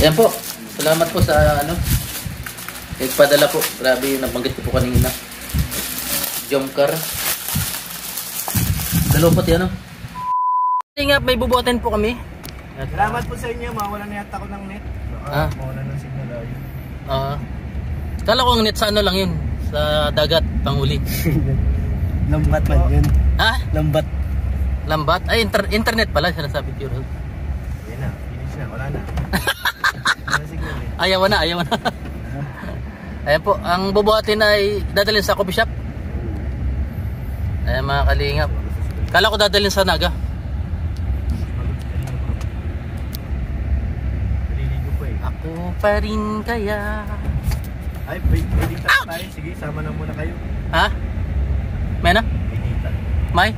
Yan po. Salamat po sa ano. Nagpadala po. Grabe yung nabanggit ko po kanina. Jomcar. Dalawa pati ano. Nga, may bubuhatin po kami. Salamat po sa inyo. Mawala na yata ko ng net. Mawala ng signal ayun. Kala ko ang net sa ano lang yun. Sa dagat, panghuli. Lambat ba yun? Lambat. Lambat? Ay, internet pala. Sinasabi ko yun. Ayan na. Finish na. Wala na. Ayaw na. Ayan po. Ang bubuhatin ay dadalhin sa coffee shop. Ayan mga kalingap. Kala ko dadalhin sa Naga. Ako pa rin kaya. Ay, pwede tayo. Sige, sama na muna kayo. Ha? May na? May?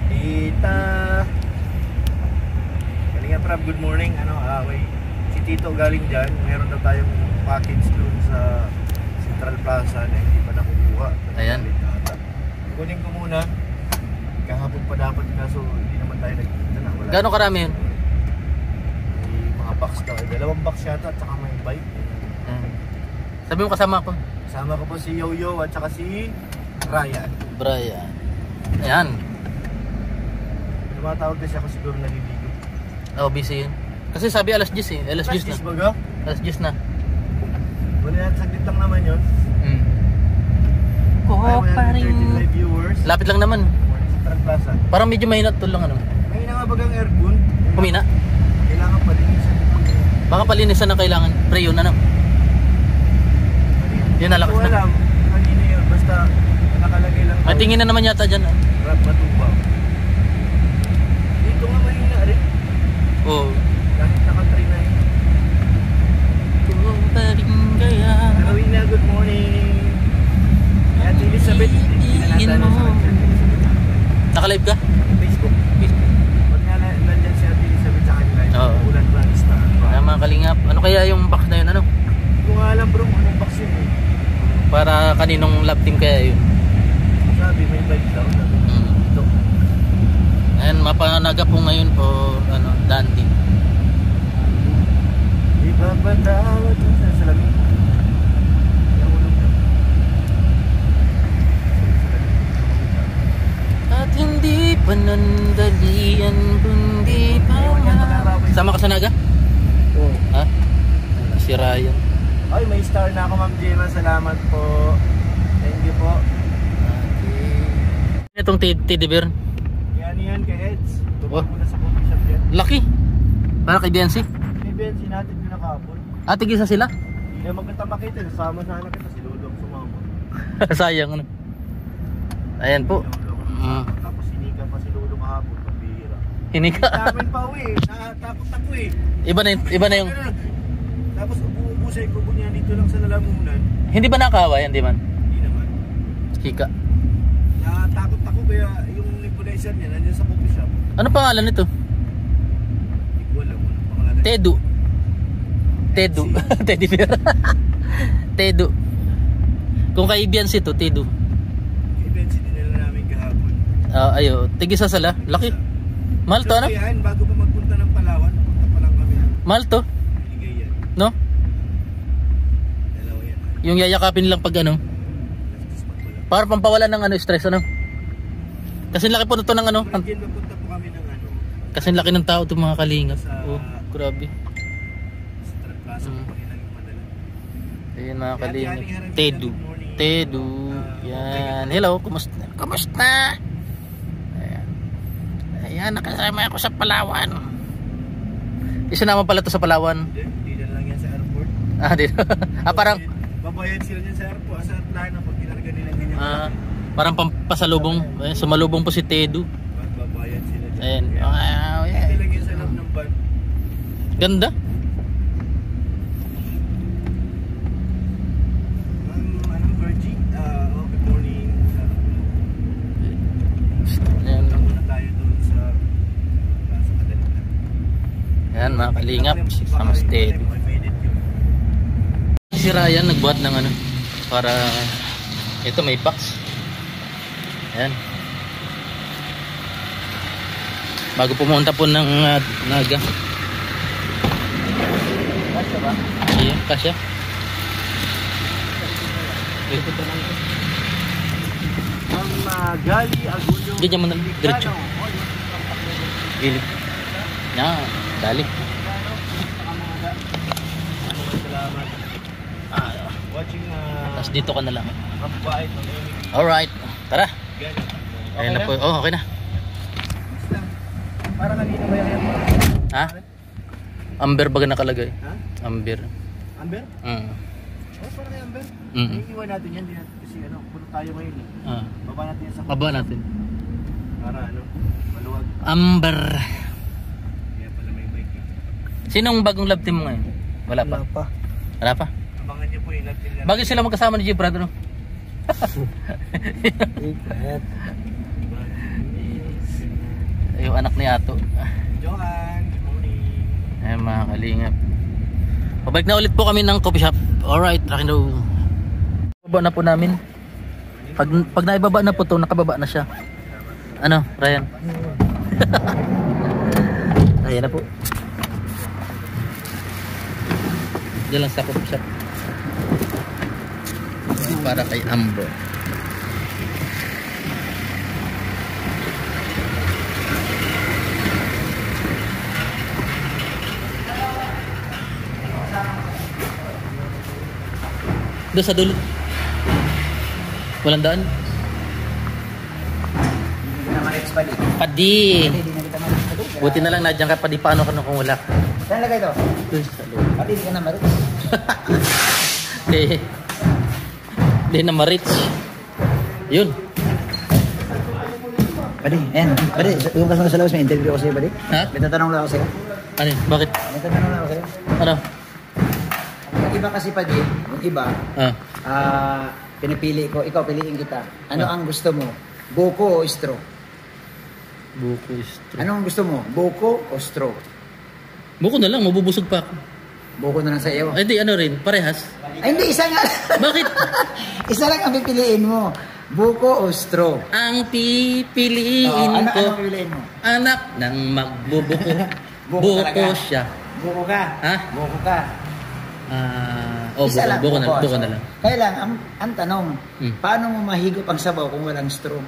Tita. Kalinga Prab, good morning. Si Tito galing dyan. Meron daw tayong package doon sa Central Plaza na hindi pa nakukuha. Ayan. Kunin ko muna. Kahapon pa dapat kaso hindi naman tayo nagkita na. Gano'ng karami yun? May mga box daw. 2 box yata at saka may bike. Sabi mo kasama ko. Kasama ko po si Yoyo at saka si Brian. Ayan. Tumatawag kasi ako siguro naliligo. Busy yun. Kasi sabi alas 10 eh. Alas 10 na. Baga? Alas 10 na. Wala yan, saglit lang naman yun. Ko pa rin. Viewers. Lapit lang naman. Central Plaza. Parang medyo mahina to lang ano. Mahina nga bagang aircon. Humina? Kailangan palinisan. Baka palinisan na kailangan. Pre yun ano. Yun nalakas na. Alam, kanina yun. Basta nakalagay lang. May tingin na naman yata dyan. Rap matuba. Dito nga mahina rin. Oo. Kahit naka-try na yun. Ko pa rin kaya. Carolina, good morning. At Elizabeth. Naka-live ka? Facebook. Pag nga nandyan si Ate Elizabeth sa kanila. Ulan ba? Kaya mga kalingap. Ano kaya yung box na yun ano? Hindi ko nga alam bro kung anong box yun eh. Para kaninong love team kaya yun? Sabi may bike daw. Ito. Ayan, mapanaga po ngayon po Dandy. Iba ba dawat sa salamin? At hindi panandalian kundi pa. Sama ka sa Naga? Oo. Ha? Si Ryan. Ay, may star na ako Ma'am Gemma. Salamat po. Thank you po. Okay. Itong teddy bear. Yan kay Eds. Oh. Tumakbo na sa coffee shop yan. Laki. Para kay Biancy. Kay Biancy natin yung nakapon. Tigisa sila? Hindi na magkita makita. Sama sana kita si Lulong sumama. Sayang ano. Ayan po. Tapos hinika pa si Lulong kahapon. Pabihira. Hinika? Namin pa uwi. Natakot ako eh. Iba na yung... Tapos uubusay ko niya dito lang sa lalamunan. Hindi ba nakakawayan, di man? Hindi naman. Hika. Natakot ako kaya yung nebulizer niya nandiyan sa coffee shop. Ano pangalan nito? Hindi ko alam ano pangalan. Tedu. Teddy bear. Tedu. Kung kay Biancy to, Tedu. Kay Bensi dinala namin kahapon. Ayo, tigisa sala. Laki. Mahal to ano? Yan, bago pa magpunta ng Palawan, punta pa lang kami. Mahal to. Binigay yan. No? Dalawa yan. Yung yayakapin lang pag ano. Para pampawalan ng stress ano. Kasi laki po ito ng ano. Again, magpunta po kami ng ano. Kasi laki ng tao itong mga kalingap. Grabe. Central Plaza po kanilang yung madala. Ayun mga kalingap. Tedu. Yan. Hello, kumusta? Ayan, nakasama ako sa Palawan. Isinama pala to sa Palawan. Hindi na lang yan sa airport. Dito. Parang babayad sila dyan sa airport. Sa plano pag kinarga nila ganyan. parang pampasalubong. Sumalubong po si Tedu. Babayad sila dyan. Ayan. Hindi lang yan sa loob ng van. Ganda. Anong Virgin? Good morning. Ayan. Muna tayo doon sa Kadalitan. Ayan mga kalingap. Sama si Tedu. Si Ryan nagbuhat ng ano para ito may box. Ayan. Bago pumunta po ng Naga. ba? Iya, kasya. Ang Gali Agulo. Ganyan mo na lang, diretso. Gilid. Yan, dali. Salamat. Watching Tapos dito ka na lang. Kapbait ng Amy. Alright, tara. Gali. Ayun na po. Oh, okay na. Para kanina ba yan? Ha? Amber baga nakalagay. Ha? Amber. Amber? Mm. Oh, para kay Amber? Mm. Iiwan natin yan. Di natin kasi puno tayo ngayon eh. Ah. Baba natin yan sa Baba natin. para maluwag. Amber. Kaya pala may bike eh. Sinong bagong love team mo ngayon? Wala pa. Wala pa? Abangan niyo po yung natin yan. Bakit sila magkasama ni Jay Brad, no? Yung anak ni Ato. Johan, good morning. Ay mga kalingap. Pabalik na ulit po kami ng coffee shop. Alright, akin daw. Baba na po namin. Pag naibaba na po to, nakababa na siya. Ano, Ryan? Ayan na po. Diyan lang sa coffee shop. Para kay Amber. Doon sa dulo. Walang daan. Padi. Buti na lang nadyan ka padi. Paano ka nung kung wala? Saan lagay ito? Doon sa loob. Pati hindi ka na marunong. Hindi na ma-reach. Yun. Padi, ayan. Padi, yung kasama sa labas, may interview ako sa'yo, padi. Ha? May tatanong lang ako sa'yo. Ano yun? Bakit? May tatanong lang ako sa'yo. Ano? Yung iba kasi, padi, yung iba, pinipili ko, ikaw piliin kita. Ano ang gusto mo? Buko o straw? Buko straw. Ano ang gusto mo? Buko o straw? Buko na lang, mabubusog pa ako. Buko na lang sa iyo. Ay, di ano rin, parehas. Ay, hindi, isa nga. Bakit? Isa lang ang pipiliin mo. Buko o straw? Ang pipiliin ano ko, pipiliin mo? anak ng magbubuko. Buko Buko talaga. siya. Buko ka. Ha? Buko ka. Buko, Isa lang, buko na lang. Kaya lang, ang tanong, paano mo mahigop ang sabaw kung walang straw?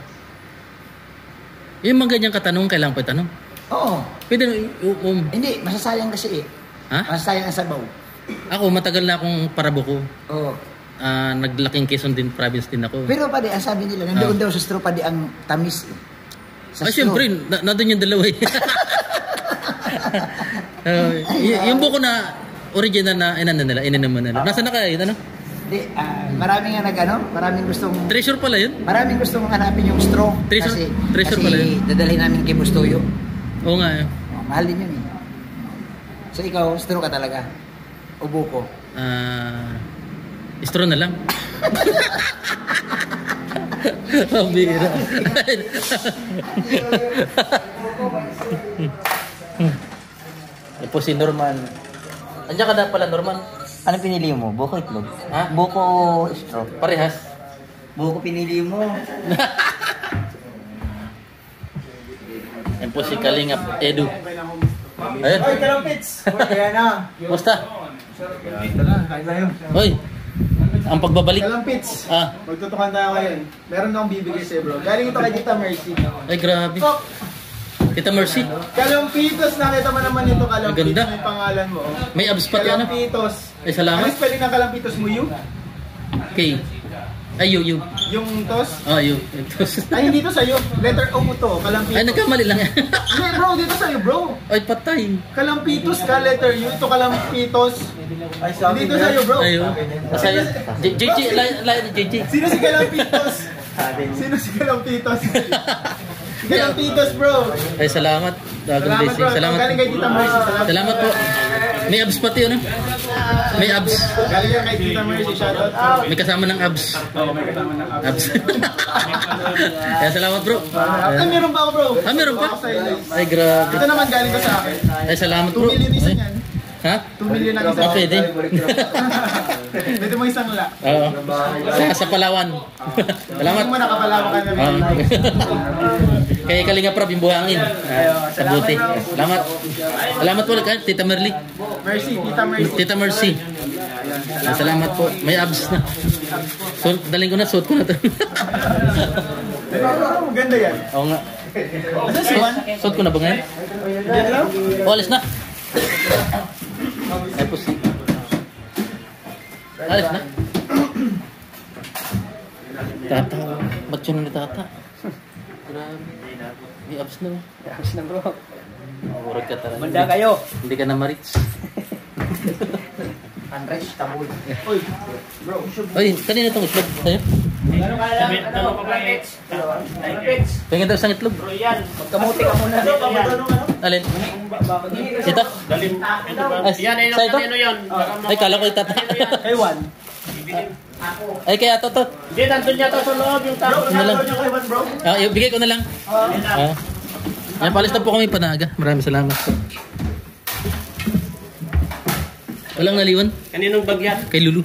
Yung mga ganyang katanong, kailangan pa itanong. Oo. Pwede, Hindi, masasayang kasi eh. ha? Masasayang ang sabaw. Ako, matagal na akong parabuko. Oo. Naglaking Quezon din, province din ako. Pero padi, ang sabi nila, nandoon daw sa straw padi ang tamis eh. Sa Ay, straw. syempre, nandun yung dalawa eh. Yung buko na original na ininom nila. Nasaan na kaya yun, ano? Hindi, maraming maraming gustong Treasure pala yun? maraming gustong hanapin yung straw. Treasure kasi pala yun. dadalhin namin kay Bustoyo. Oo nga eh. Mahal din yun eh. So ikaw, straw ka talaga? O buko? Straw na lang. Pambira. Ito si Norman. Andiyan ka na pala, Norman. Ano pinili mo? Buko itlog? Ha? Buko o straw? Parehas. Buko pinili mo. Yan po si Kalingap Edu. Ayun. Oy, Kalampits! Kaya na. Musta? Ito na, kain tayo. Hoy. Ang pagbabalik. Kalampits! Ah. Magtutukan tayo ngayon. Meron akong bibigay sa'yo bro. Galing ito kay Tita Mercy. Ay, grabe. Oh, Kita Mercy. Kalampitos! Nakita mo naman ito, Kalampitos. Maganda. May pangalan mo. May abs pati ano. Kalampitos. Ay, salamat. Ano spelling ng Kalampitos mo? You? K. Ay, you. Yung tos? Oh, you. Ay, hindi to sa'yo. Letter O mo to. Kalampitos. Ay, nagkamali lang yan. Hindi bro, dito sa'yo bro. Ay, patay. Kalampitos ka, letter U. Ito Kalampitos. Dito sa'yo bro. Ayun. Sa'yo. JJ, lahat ni JJ. Sino si Kalampitos? Sino si Kalampitos? Kalampitos bro. Ay, salamat. Salamat bro. Salamat. Galing kay Tita Mercy. Salamat po. May abs pati yun, May abs. Galing yan kay Tita Mercy. Shoutout. May kasama ng abs. Oo, may kasama ng Abs. Kaya salamat, bro. Ay, meron ba ako bro? Meron pa? Ako sa'yo. Ay, grabe. Ito naman galing ko sa akin. Ay, salamat, 2 bro. million isa Ay. niyan. Ha? 2 million na isa. Ah, pwede. Pwede mo isang la. Oo. Sa Palawan. Salamat. Hindi mo nakapalawa ka na rin. Kaya Kalinga Prab, yung buhangin. Sa buti. Salamat. Salamat po, Tita Merly. Mercy, Tita Mercy. Tita Mercy. Salamat po. May abs na. So, daling ko na, suot ko na to. Maganda yan. Oo nga. Suot ko na ba ngayon? O, alis na. Ay po si. Alis na. Tata. Ba't yun ni Tata? Grabe. May abs na. Ayos na bro. Urag ka talaga. Manda kayo. Hindi ka na ma-reach. Unreach, tabul. Ay, kanina itong itlog. Sa'yo? Pengen daw isang itlog. Magkamuti ka muna. Alin? Ito? Ay, sa ito? Ay, kala ko itata. Hey, one. Ay, kaya to. Hindi, nandun niya to sa loob yung tao. Ano lang? Bigay ko na lang. Yan, palis na po kami panaga. Maraming salamat po. Walang naliwan? Kaninong bagyan? Kay Lulu.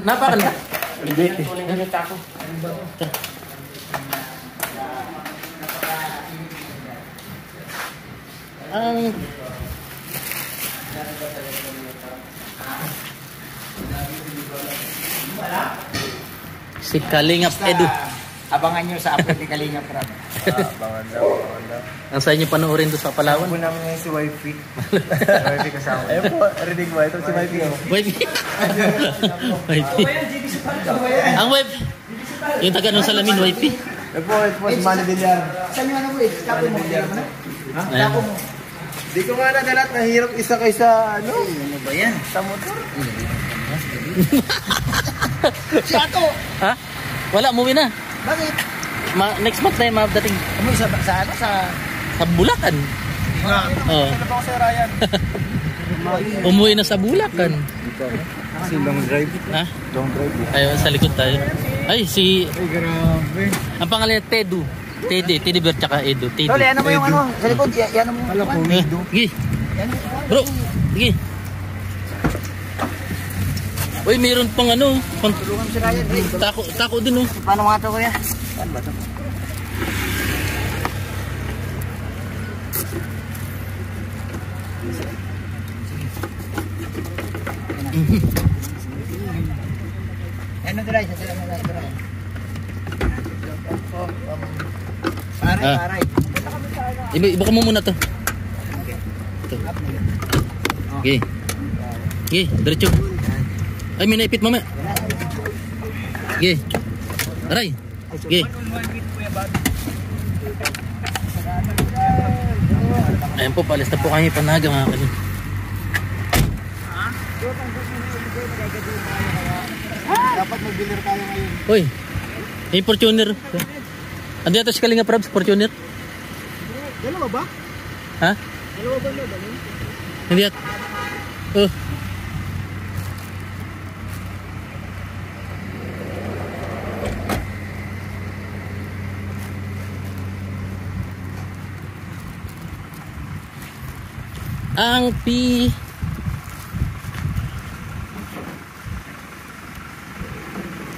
Napakan ba? Hindi. Nangunit ako. Ang... Si Kalingap Edu. Abangan nyo sa upload ni Kalinga Prab. Bangan daw. Ang sa inyo panoorin doon sa Palawan. Ako namin ngayon si Wifey. Wifey kasama. Ayun po, rinig mo. Ito si Wifey. Wifey. Wifey. Ang wife. Yung taga nung salamin, Wifey. Ito po si Manny Villar. Saan yung ano mo eh? Kapo mo. Ayan. Di ko nga nagalat, nahirap isa kaysa ano. Ano ba yan? Sa motor. Si Ato! Ha? Wala, umuwi na. Bakit? Next month na yung dating Ano sa ano? sa Bulacan. Oo. Ano ba ako sa Ryan? Umuwi na sa Bulacan. Si long drive. Ha? Long drive. Ayun, sa likod tayo. Ay, si... Ay, grabe. Ang pangalan niya, Tedu. Teddy Bear tsaka Edu. Teddy. Tol, yan mo yung ano? Sa likod, yan mo. Wala ko. Sige. Bro, sige. Uy, mayroon pang ano. Tulungan si Ryan. Ray. Tako din oh. Paano mga ito kuya? Paano ba ito? Ano ito Ray? Sa sila ito Ray. Aray, aray. Ibuka mo muna to. Ito. Okay. Okay, diretso. Ay, may naipit mamaya. Okay. Aray. Okay. Ayan po, palis na po kami panaga mga kalin. Dapat mag-dealer tayo ngayon. Uy, may Fortuner. Andi ito si Kalinga Prabs, Fortuner. Dalawa ba? Ha? Dalawa ba na ganun? Hindi at. Oh. Ang pi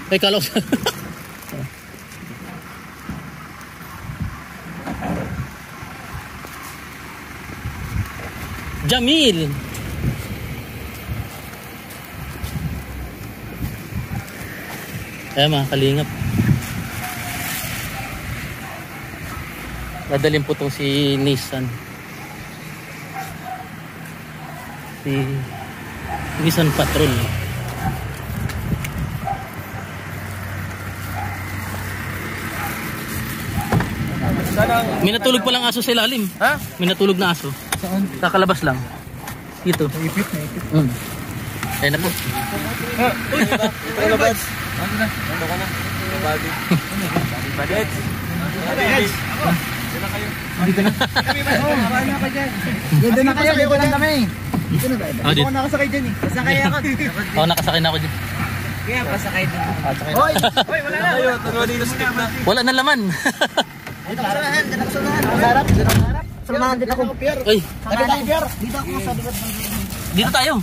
Ay, kala ko Jamil. Ayan mga kalingap. Dadalhin po itong si Nissan. Si Nissan Patrol. May natulog palang aso sa ilalim. Ha? May natulog na aso. Saan? Kakalabas lang. Dito. Naipit. Ayun na po. Ano ba? Ano na? Ano ka na? Body. Body. Dito na. Kami ba? Oo, marami na kayo dyan. Dito na kayo, dito lang kami. Dito na tayo. Oh, dito. Nakasakay dyan eh. Pasakay ako. Oh, nakasakay na ako dyan. Kaya pasakay dyan. Hoy! Hoy, wala na. Tayo, tuloy dito skip na. Wala na laman. Dito ako sanahan, dito ako sanahan. Ang harap, dito ako harap. Samahan din ako. Uy, Sabi tayo, Pierre. Dito ako sa likod ng dito tayo.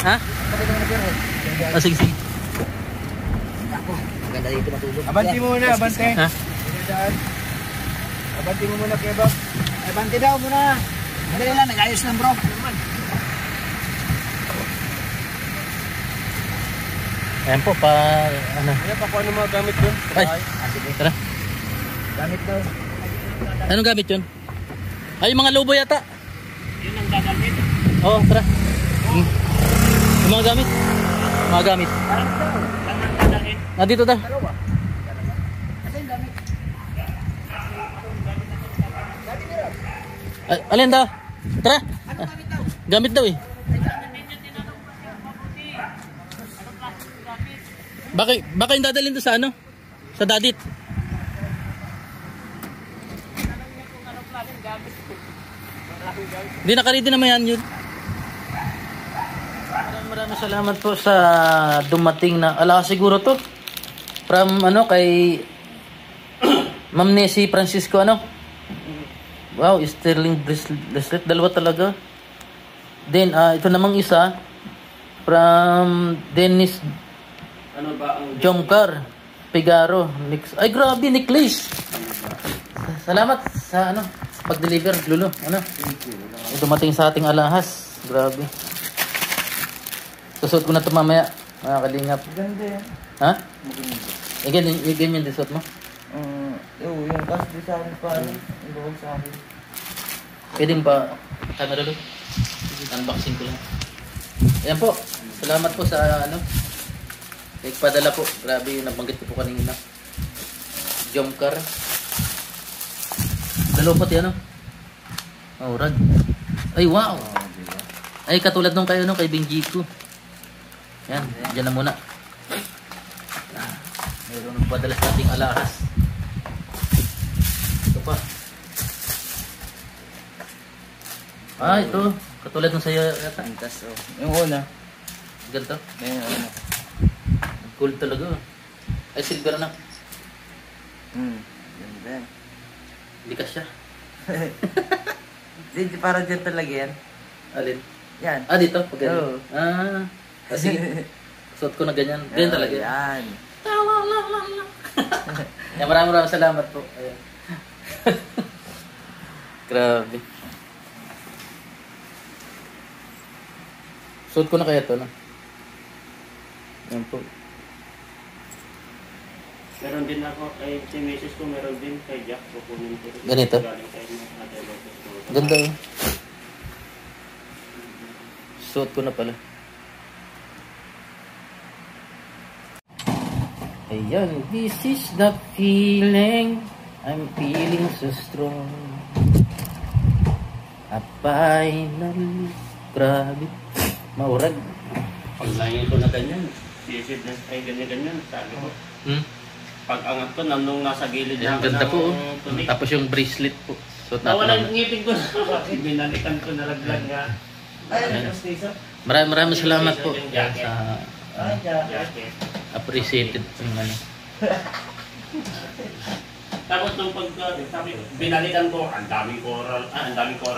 Ha? Oh, sige, sige. Ako. Maganda dito matulog. Abanti muna, abante. Ha? Daan. Abante mo muna kaya ba? Ay, bante daw muna. Madali lang, nag-ayos lang bro. Ayan po, ano. Ayan pa kung ano mga gamit doon. Ay, tara. Gamit daw. Anong gamit yun? Ay, yung mga lobo yata. Yun ang gagamit. Oo, tara. Yung mga gamit. Mga gamit. Lang ang dadalhin. Dito ta. Kasi yung gamit. Alin daw? Tara. Ano gamit daw? Gamit daw eh. Baka yung dadalhin doon sa ano? Sa dadit. Hindi nakaready naman yan yun. Maraming salamat po sa dumating na siguro to. From ano kay Ma'am Nessie Francisco ano? Wow, sterling bracelet. Dalawa talaga. Then, ito namang isa. From Dennis Ano ba ang Jomcar Figaro. Ay, grabe, necklace. Salamat sa ano, pag-deliver, Lulu. Ano? Dumating sa ating alahas. Grabe. Susuot ko na ito mamaya. Mga kalingap. Ganda yan. Ha? Ganyan din suot mo? Yung cash di sa akin pa. Yung bawag sa akin. Pwede ba camera Lulu? Unboxing ko lang. Ayan po. Salamat po sa ano. Padala po. Grabe yung nabanggit ko po kanina. Jomcar. Dalawa pati ano? Oh, rad. Ay, wow! Ay, katulad nung kayo kay Benjico. Yan, dyan na muna. Mayroon nagpadala sa ating alahas. Ito pa. Ito. Katulad nung sa'yo yata. Yung una. Ganito. Yung una. Cool talaga. Ay, silver na. Ganda yan. Hindi ka siya. Hindi, parang dyan talaga yan. Alin? Yan. Dito? Pag ganyan. Oo. Sige. Suot ko na ganyan. Ganyan talaga. Yan. Yan, maraming salamat po. Ayan. Grabe. Suot ko na kaya ito, no? Yan po. Meron din ako, ay si misis ko meron din kay Jack, kukunin ko. Ganito? Galing kay Ate Lopez ko. Ganda, oh. Suot ko na pala. Ayan, this is the feeling I'm feeling so strong. Finally, grabe. Maurag. Paglayin ko na ganyan, sisid na, ay ganyan-ganyan, sabi ko. Pag-angat ko, nung nasa gilid Ayan, na ganda po. tunig. Tapos yung bracelet po. Suot Nawala natin. yung ngipin ko. Binalikan ko na laglag nga. Ayan. Maraming salamat po. Yung Ayan, jacket. sa Jacket. appreciated po yung ano. Tapos nung sabi, binalikan ko, ang daming coral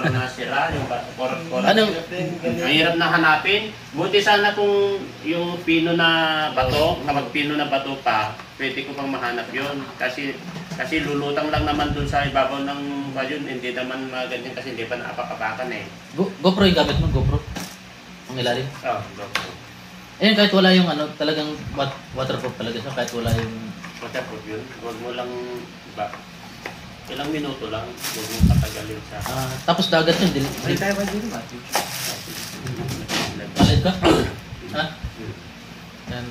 na sira, yung coral. Anong- Ang hirap na hanapin. Buti sana kung yung pino na bato, kapag pino na bato pa, pwede ko pang mahanap yon. Kasi lulutang lang naman dun sa ibabaw ng bayon, hindi naman maganyan kasi hindi pa naapak-apakan eh. GoPro yung gamit mo, GoPro. Ang ilalim. Ayun, kahit wala yung ano, talagang waterproof talaga siya, kahit wala yung... Waterproof yun. Huwag mo lang, ilang minuto lang, huwag mo patagalin sa... tapos dagat yun, Hindi tayo ba dito, Matthew? Palit ka? Ha? Yan.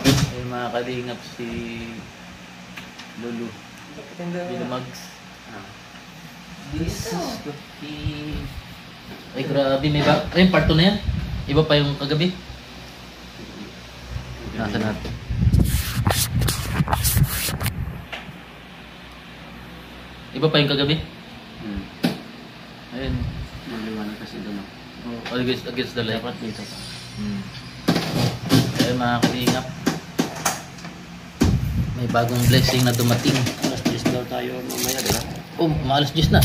Ay, mga kalingap si Lulu. Bilumags. This is the key. Ay, grabe, may ba? Ay, yung part 2 na yan? Iba pa yung kagabi? Nasa natin. Iba pa yung kagabi? Ayun. Maliwanag kasi doon. Oh, against the light. Dapat dito pa. Ayun, mga kalingap. May bagong blessing na dumating. Alas 10 daw tayo mamaya, di ba? Oh, maalas 10 na.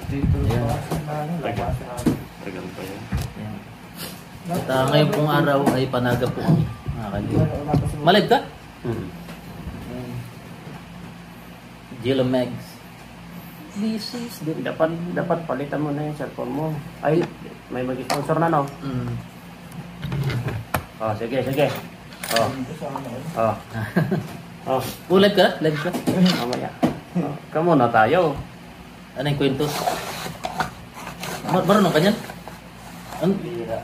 Dito Ayan. Tagal pa yan. Ayan. At ngayon pong araw ay panaga po kami. Mga kalingap. Malive ka? Gilomegs. This is the... Dapat palitan mo na yung cellphone mo. Ay, may mag-sponsor na, no? Mm. Oh, sige. Oh. Oh. Oh, Live ka? Live ka? mamaya. Oh, kamo na tayo. Ano yung kwento? Marunong ka niyan?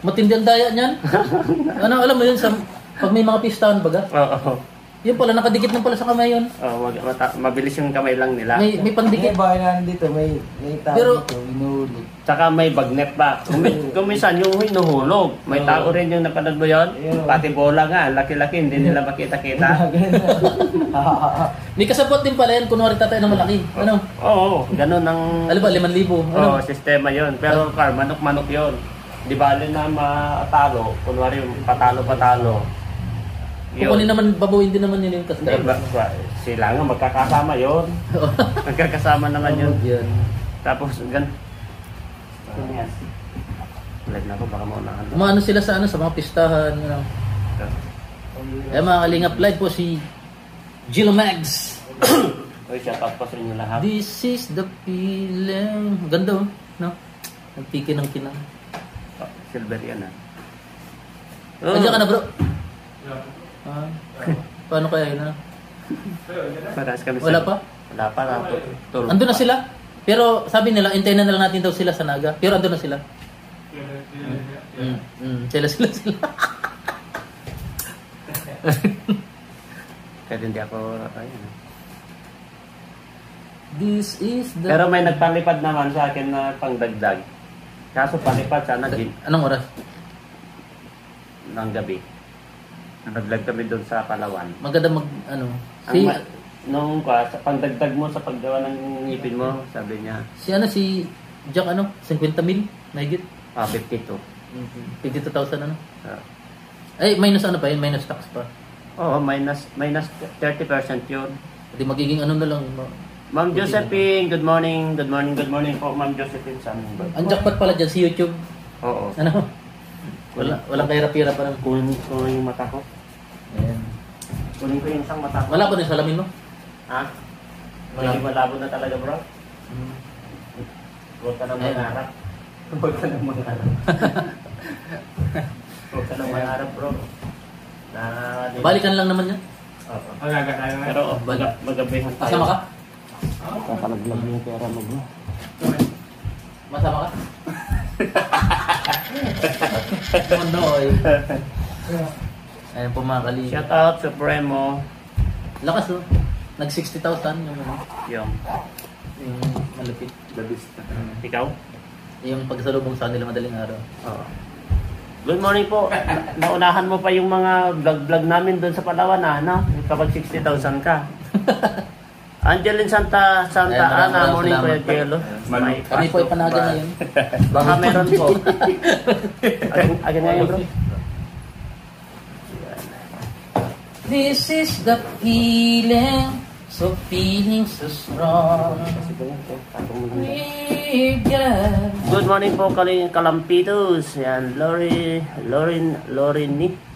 Matindi ang daya niyan? Ano, alam mo yun, pag may mga pistahan baga? Oo. Yun pala, nakadikit na pala sa kamay yun. Oh, mabilis yung kamay lang nila. May pandikit. May bahay na dito, may tao Pero- dito, inuhuli. Tsaka may bagnet pa. Kung minsan yung hinuhulog, may tao rin yung napanood mo yun. Pati bola nga, laki-laki, hindi nila makita-kita. May kasabot din pala yan, kunwari tatay ng malaki. Ano? Oo, ganun ang Alam ba, 5,000. Ano? sistema yun. Pero car, manok-manok yun. Di bali na matalo, kunwari yung patalo-patalo. Kukunin naman, babuin din naman yun yung kasabot. Sila nga magkakasama yun. Magkakasama naman yun. Yan. Tapos, live na ako, baka maunahan. Umano sila sa mga pistahan. Ano. Mga kalingap, live po si Gilomegs. Oy, shout out po sa inyo lahat. This is the feeling. Ganda oh, no? Nagpiki ng kinang. Silver yan Andiyan ka na bro? Ah, paano kaya yun? Parehas kami Wala pa? Wala pa. Tulog Andun na pa. sila? Pero sabi nila, hintayin na lang natin daw sila sa Naga. Pero andun na sila. Sila. Kaya hindi ako, ayun. This is the... Pero may nagpalipad naman sa akin na pangdagdag. Kaso palipad sana Anong oras? ng gabi. Nag-vlog kami doon sa Palawan. Maganda Si, Nung sa pangdagdag mo sa paggawa ng ngipin mo, sabi niya, si Jack 50 mil? Mahigit? 52. 52,000 Ah. Ay, minus pa yun? Minus tax pa. Oo, minus 30% yun. Hindi magiging na lang. Ma'am Josephine, good morning po, Ma'am Josephine sa aming birthday. Ang jackpot pala dyan si YouTube. Oo. Ano? Walang kahirap-hirap pa ng... Kunin ko yung mata ko. Ayan. Kunin ko yung isang mata ko. Wala pa din salamin mo? Ha? Hindi malabo na talaga, bro. Huwag ka na mangarap. Huwag ka na mangarap. Huwag ka na mangarap, bro. Balikan lang naman yan. Oo. Pero magabihan tayo. Masama ka? Kakalaglag yung pera mo, bro. Masama ka? Manoy. Ayan po mga kali. Shout out Supremo. Lakas oh. Nag 60,000 yung Yung malupit. ikaw? Yung pagsalubong sa nila madaling araw. Oo. Good morning po. Naunahan mo pa yung mga vlog namin doon sa Palawan no? Kapag 60,000 ka. Angeline Santa Ana, morning po yung Jello. Kami po ipanaga ngayon. Baka meron po. Agad ngayon bro. This is the feeling, so strong. We got... Good morning po Kalampitos. Yan, Lorini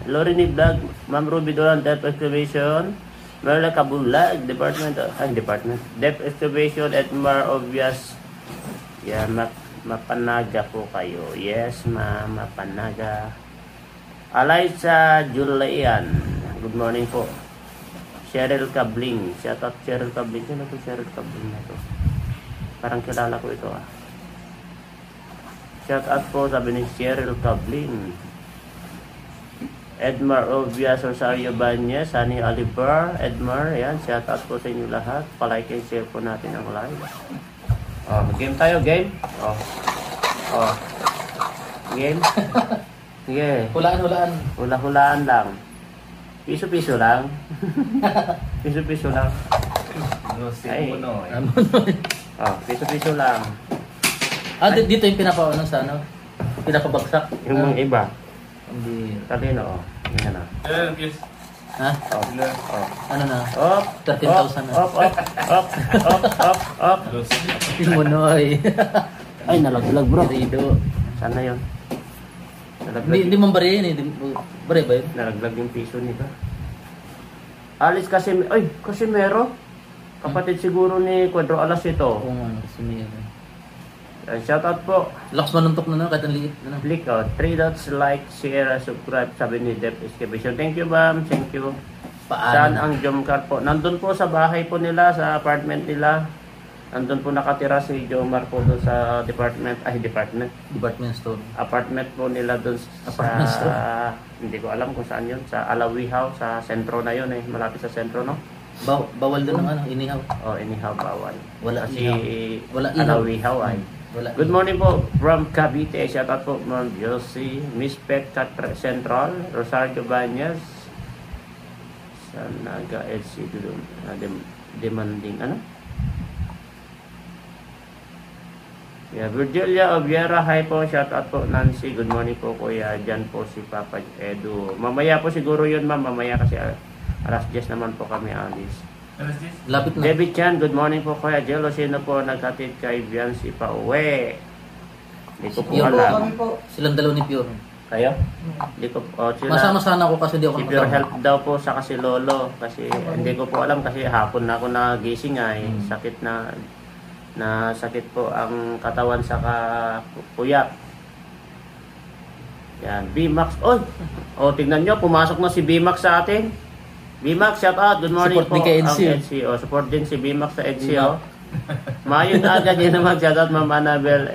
Vlog, Ma'am Ruby Duran, Depth Excavation, Merla Kabulag, Department, Depth Excavation at more obvious. Yan, mapanaga po kayo. Yes, mapanaga. Alaysa Julian. Good morning po. Cheryl Cabling. Shout out Cheryl Cabling. Sino to Cheryl Cabling na to? Parang kilala ko ito Shout out po sabi ni Cheryl Cabling. Edmar Ovias Rosario Banyes, Sunny Oliver, Edmar, yan. Shout out po sa inyo lahat. Palike and share po natin ang live. Game tayo, game. Game. Sige. Hulaan. Hula-hulaan lang. Piso-piso lang. Piso-piso lang. Ay. Piso-piso lang. Dito yung pinapaano sa pinapabagsak. Yung mga iba. Hindi. Talino, Yan Ha? Ano na? 13,000 na. Op. Timonoy. Ay, nalaglag bro. Querido. Sana yun. Hindi man bari yun eh. Bari ba yun? Nalaglag yung piso nito. Alice Casimero. Kapatid siguro ni Cuadro Alas ito. Oo nga, si Mayor. Shoutout po. Lakas manuntok na kahit ang liit. Ano? Click 3 dots, like, share, subscribe, sabi ni Dep Excavation. Thank you, ma'am. Thank you. Saan Paano? ang Jomcar po? Nandun po sa bahay po nila, sa apartment nila. Nandun po nakatira si Jomar po doon sa department Store. apartment po nila doon Apartment store? sa, hindi ko alam kung saan yun, sa Alawihaw, sa sentro na yun malapit sa sentro, no? Bawal doon ng ano, inihaw. Oh, anyhow, bawal. Wala Kasi ihaw. Wala ihaw. Alawihaw ay. Wala Good ihaw. morning po from Cavite. Shoutout po Ma'am Josie, Miss Pet Central, Rosario Banyas, sa Naga LC doon. Demanding ano? Yeah, Virgilia Oviera, hi po, shoutout po Nancy, good morning po kuya, dyan po si Papa Edu. Mamaya po siguro yun ma'am, mamaya kasi alas 10 naman po kami alis. Lapit na. David Chan, good morning po kuya Jello, sino po nagkatid kay Biancy pa uwi? Hindi ko po Pure. alam. Kami po. Silang dalawa ni Pure. Kayo? Hindi ko sila. Masama sana ako kasi di ako Si Pure nakasama. Health daw po sa kasi Lolo kasi hindi ko po alam kasi hapon na ako nagising ay sakit na sakit po ang katawan sa puyat. Yan, B-Max. Oy! O, tignan nyo, pumasok na si B-Max sa atin. B-Max, shout out. Good morning Support po. din kay NC. Ang NC. O, support din si B-Max sa NC. O. Maayos na agad yun naman. Shout out, Ma'am Annabel.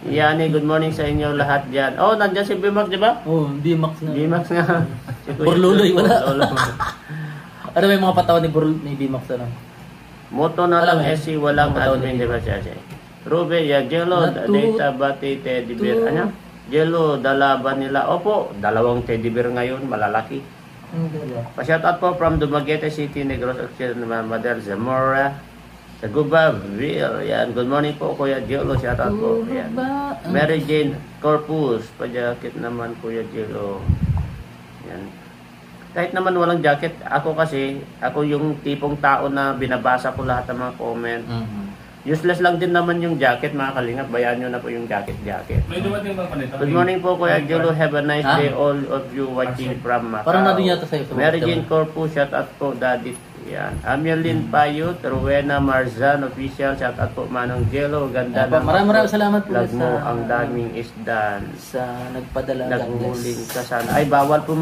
Yani, good morning sa inyo lahat dyan. Oh, nandyan si B-Max, di ba? Oh, B-Max na. B-Max nga. Si Kuya Burluloy, wala. Burluloy. Ano may mga patawan ni B-Max ano? Moto na lang Alam mo, SC, walang mga admin, di ba siya? Ruby, yeah, Jello, data bati, teddy bear. Ano? Jello, dala ba nila? Opo, dalawang teddy bear ngayon, malalaki. Pa-shoutout po from Dumaguete City, Negros Occidental, Madel Zamora, sa Gubaville. Yan, good morning po, Kuya Jello, shoutout po. Yan. Mary Jane Corpus, pa-jacket naman, Kuya Jello. Yan. Kahit naman walang jacket, ako yung tipong tao na binabasa ko lahat ng mga comment. Useless lang din naman yung jacket, mga kalingap. Bayaan nyo na po yung jacket. May dumating bang panito? Good morning po, Kuya Jello. Have a nice day, all of you watching from Macau. Parang nandun yata sa'yo. Mary Jane Corpus, shout out po, Daddy. Yan. Amelin Payut, Rowena Marzan, official, shout out po, Manong Jello. Ganda na. Maraming salamat po Vlog mo, sa ang daming isdan. sa nagpadala. God bless. Naghuling ka sana. Ay, bawal po